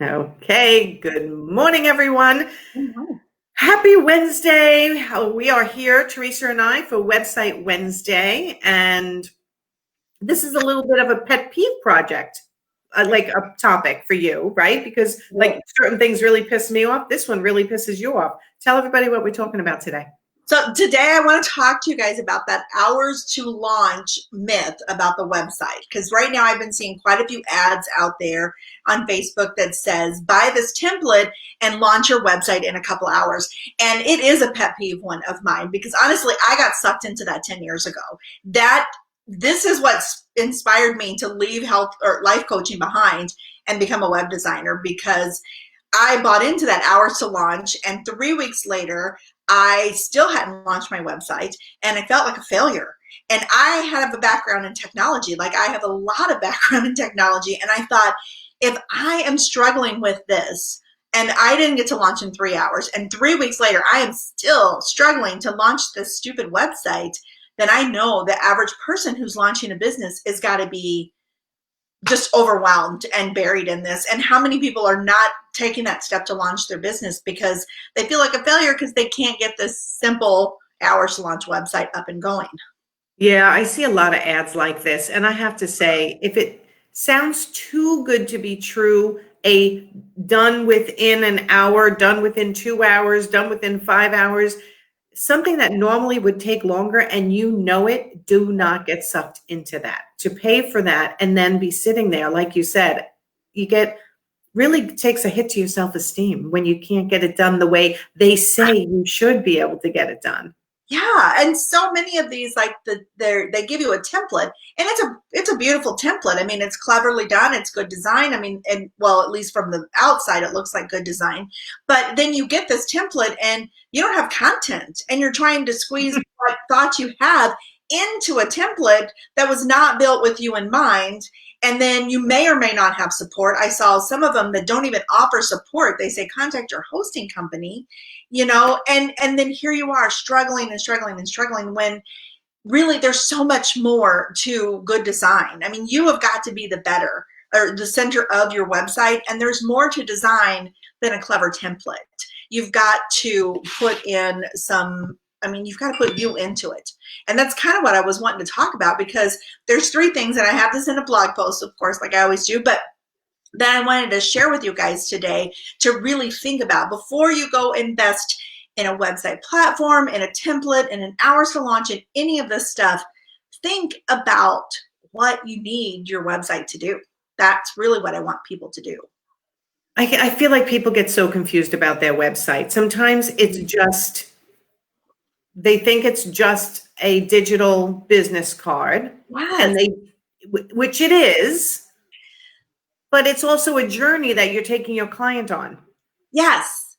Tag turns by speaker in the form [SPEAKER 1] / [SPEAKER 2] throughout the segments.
[SPEAKER 1] Okay, good morning, everyone.
[SPEAKER 2] Mhm.
[SPEAKER 1] Happy Wednesday. We are here, Teresa and I, for Website Wednesday. And this is a little bit of a pet peeve project, like a topic for you, right? Because like certain things really piss me off. This one really pisses you off. Tell everybody what we're talking about today.
[SPEAKER 2] So today I want to talk to you guys about that hours to launch myth about the website. Because right now I've been seeing quite a few ads out there on Facebook that says, buy this template and launch your website in a couple hours. And it is a pet peeve one of mine because honestly, I got sucked into that 10 years ago. This is what inspired me to leave health or life coaching behind and become a web designer, because I bought into that hours to launch, and 3 weeks later, I still hadn't launched my website and I felt like a failure. And I have a background in technology, like I have a lot of background in technology. And I thought, if I am struggling with this and I didn't get to launch in 3 hours, and 3 weeks later, I am still struggling to launch this stupid website, then I know the average person who's launching a business has got to be just overwhelmed and buried in this. And how many people are not taking that step to launch their business because they feel like a failure because they can't get this simple hours to launch website up and going?
[SPEAKER 1] Yeah, I see a lot of ads like this. And I have to say, if it sounds too good to be true, a done within an hour, done within 2 hours, done within 5 hours, something that normally would take longer and you know it, do not get sucked into that. To pay for that and then be sitting there, like you said, you get really takes a hit to your self-esteem when you can't get it done the way they say you should be able to get it done.
[SPEAKER 2] Yeah, and so many of these, like they give you a template, and it's a beautiful template. I mean, it's cleverly done, it's good design. I mean, and well, at least from the outside, it looks like good design. But then you get this template, and you don't have content, and you're trying to squeeze what thoughts you have into a template that was not built with you in mind. And then you may or may not have support. I saw some of them that don't even offer support. They say contact your hosting company, and then here you are struggling and struggling and struggling, when really there's so much more to good design. I mean, you have got to be the better or the center of your website, and there's more to design than a clever template. You've got to put in you've got to put you into it. And that's kind of what I was wanting to talk about, because there's 3 things, and I have this in a blog post, of course, like I always do, but that I wanted to share with you guys today to really think about before you go invest in a website platform, in a template, in an hours to launch, in any of this stuff. Think about what you need your website to do. That's really what I want people to do.
[SPEAKER 1] I feel like people get so confused about their website. Sometimes it's just, they think it's just a digital business card,
[SPEAKER 2] Yes.
[SPEAKER 1] and which it is, but it's also a journey that you're taking your client on.
[SPEAKER 2] Yes,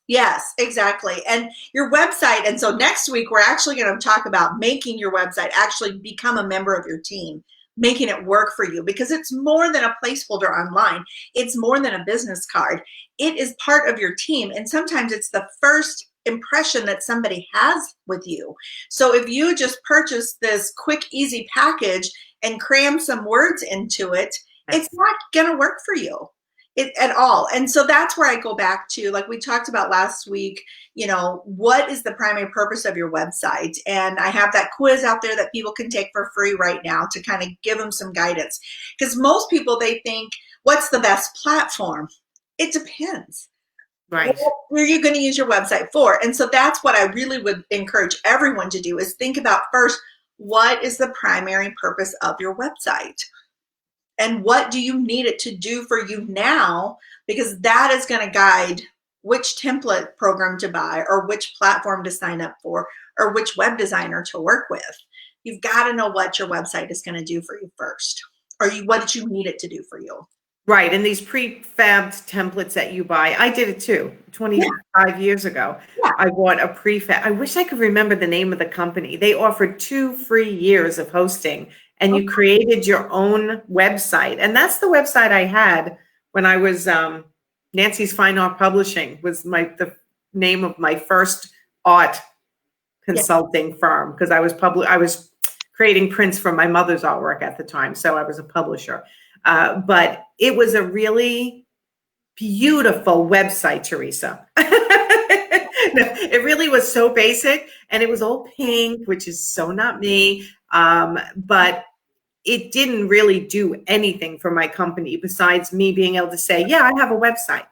[SPEAKER 2] exactly. And your website. And so next week, we're actually going to talk about making your website actually become a member of your team, making it work for you, because it's more than a placeholder online. It's more than a business card. It is part of your team. And sometimes it's the first impression that somebody has with you. So if you just purchase this quick, easy package and cram some words into it, it's
[SPEAKER 1] Yes.
[SPEAKER 2] not going to work for you at all. And so that's where I go back to, like we talked about last week, what is the primary purpose of your website? And I have that quiz out there that people can take for free right now to kind of give them some guidance. Because most people, they think, what's the best platform? It depends. What
[SPEAKER 1] Right.
[SPEAKER 2] are you going to use your website for? And so that's what I really would encourage everyone to do, is think about first, what is the primary purpose of your website? And what do you need it to do for you now? Because that is going to guide which template program to buy, or which platform to sign up for, or which web designer to work with. You've got to know what your website is going to do for you first, or what you need it to do for you.
[SPEAKER 1] Right. And these prefabbed templates that you buy, I did it too, 25 years ago.
[SPEAKER 2] Yeah.
[SPEAKER 1] I bought a prefab. I wish I could remember the name of the company. They offered 2 free years of hosting, and you created your own website. And that's the website I had when I was Nancy's Fine Art Publishing was the name of my first art consulting firm, because I was creating prints for my mother's artwork at the time, so I was a publisher. But it was a really beautiful website, Teresa. No, it really was so basic, and it was all pink, which is so not me. But it didn't really do anything for my company besides me being able to say, yeah, I have a website.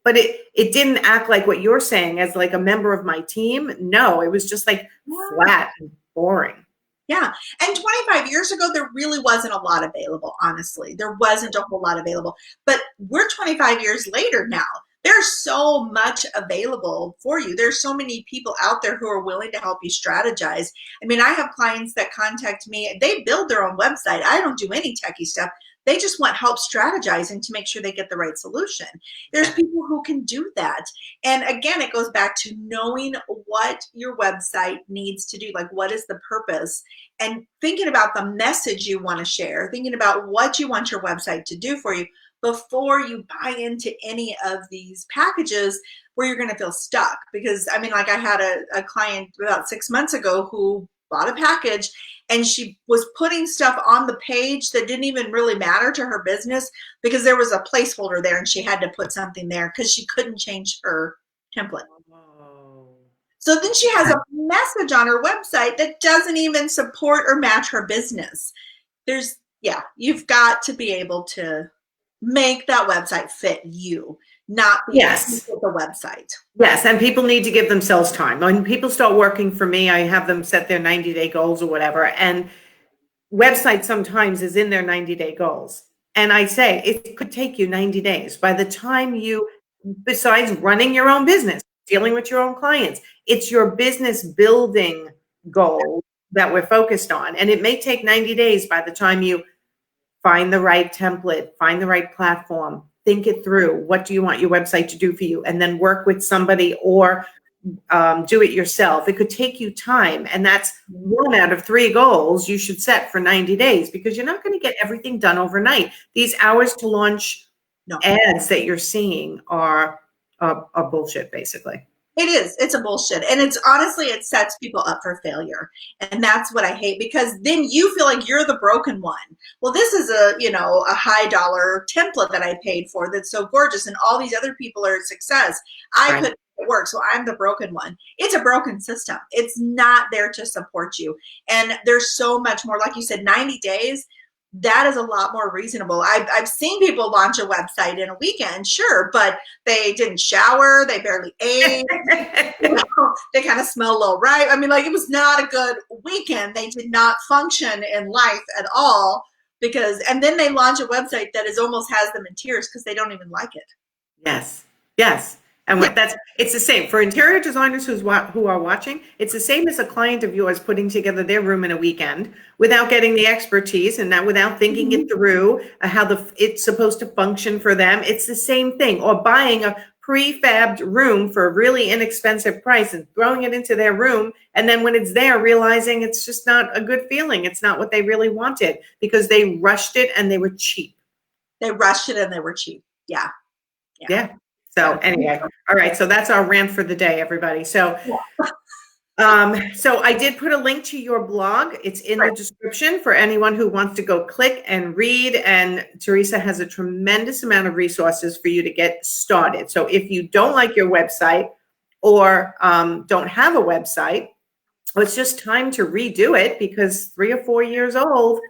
[SPEAKER 1] But it didn't act like what you're saying as like a member of my team. No, it was just like flat and boring.
[SPEAKER 2] Yeah. And 25 years ago, there really wasn't a lot available, honestly. There wasn't a whole lot available. But we're 25 years later now. There's so much available for you. There's so many people out there who are willing to help you strategize. I mean, I have clients that contact me. They build their own website. I don't do any techie stuff. They just want help strategizing to make sure they get the right solution. There's people who can do that. And again, it goes back to knowing what your website needs to do. Like, what is the purpose? And thinking about the message you want to share, thinking about what you want your website to do for you before you buy into any of these packages where you're going to feel stuck. Because I mean, like I had a client about 6 months ago who bought a package and she was putting stuff on the page that didn't even really matter to her business because there was a placeholder there and she had to put something there because she couldn't change her template. So then she has a message on her website that doesn't even support or match her business. You've got to be able to make that website fit you, not be
[SPEAKER 1] Yes.
[SPEAKER 2] the website.
[SPEAKER 1] Yes, and people need to give themselves time. When people start working for me, I have them set their 90-day goals or whatever, and website sometimes is in their 90-day goals. And I say it could take you 90 days. By the time you, besides running your own business, dealing with your own clients, it's your business building goal that we're focused on. And it may take 90 days by the time you find the right template, find the right platform, think it through. What do you want your website to do for you? And then work with somebody or do it yourself. It could take you time. And that's 1 out of 3 goals you should set for 90 days because you're not going to get everything done overnight. These hours to launch ads that you're seeing are bullshit, basically.
[SPEAKER 2] It is. It's a bullshit. And it's honestly, it sets people up for failure. And that's what I hate because then you feel like you're the broken one. Well, this is a high dollar template that I paid for that's so gorgeous and all these other people are a success. I couldn't make it work. So I'm the broken one. It's a broken system. It's not there to support you. And there's so much more, like you said, 90 days. That is a lot more reasonable. I've seen people launch a website in a weekend, sure, but they didn't shower, they barely ate, they kind of smell low, right? I mean, like it was not a good weekend. They did not function in life at all and then they launch a website that almost has them in tears because they don't even like it.
[SPEAKER 1] Yes, yes. And it's the same for interior designers who are watching. It's the same as a client of yours putting together their room in a weekend without getting the expertise and without thinking it through how it's supposed to function for them. It's the same thing. Or buying a prefabbed room for a really inexpensive price and throwing it into their room. And then when it's there, realizing it's just not a good feeling. It's not what they really wanted because they rushed it and they were cheap.
[SPEAKER 2] They rushed it and they were cheap. Yeah.
[SPEAKER 1] Yeah. So anyway, all right. So that's our rant for the day, everybody. So, so I did put a link to your blog. It's in the description for anyone who wants to go click and read. And Teresa has a tremendous amount of resources for you to get started. So if you don't like your website or don't have a website, well, it's just time to redo it because 3 or 4 years old,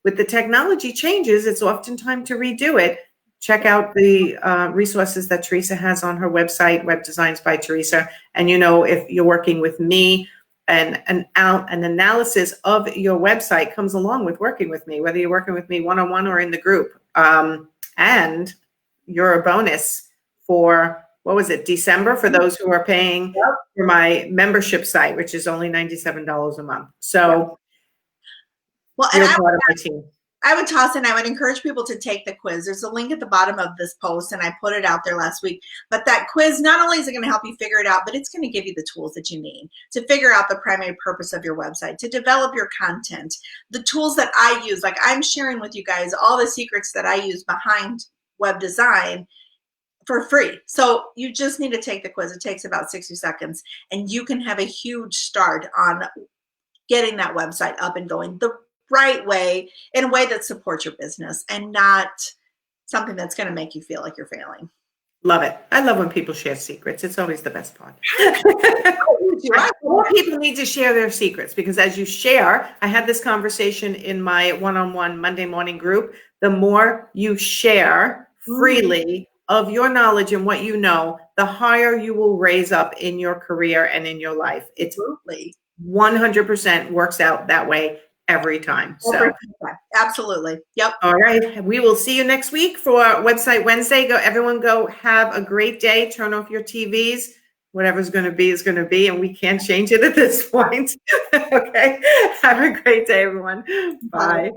[SPEAKER 1] with the technology changes, it's often time to redo it. Check out the resources that Teresa has on her website, Web Designs by Teresa. And if you're working with me, an analysis of your website comes along with working with me, whether you're working with me one-on-one or in the group. And you're a bonus for, what was it, December, for those who are paying for my membership site, which is only $97 a month. So you're part of my team.
[SPEAKER 2] I would toss in, I would encourage people to take the quiz. There's a link at the bottom of this post, and I put it out there last week. But that quiz, not only is it going to help you figure it out, but it's going to give you the tools that you need to figure out the primary purpose of your website, to develop your content, the tools that I use. Like I'm sharing with you guys all the secrets that I use behind web design for free. So you just need to take the quiz. It takes about 60 seconds, and you can have a huge start on getting that website up and going the right way, in a way that supports your business and not something that's going to make you feel like you're failing.
[SPEAKER 1] Love it. I love when people share secrets. It's always the best part.
[SPEAKER 2] Right.
[SPEAKER 1] More people need to share their secrets because as you share, I had this conversation in my one-on-one Monday morning group. The more you share freely of your knowledge and what you know, the higher you will raise up in your career and in your life. It's
[SPEAKER 2] Absolutely.
[SPEAKER 1] 100% works out that way every time. So,
[SPEAKER 2] absolutely. Yep.
[SPEAKER 1] all right. We will see you next week for Website Wednesday. Everyone go have a great day. Turn off your TVs. Whatever's going to be is going to be, and we can't change it at this point. Okay. Have a great day, everyone. Bye.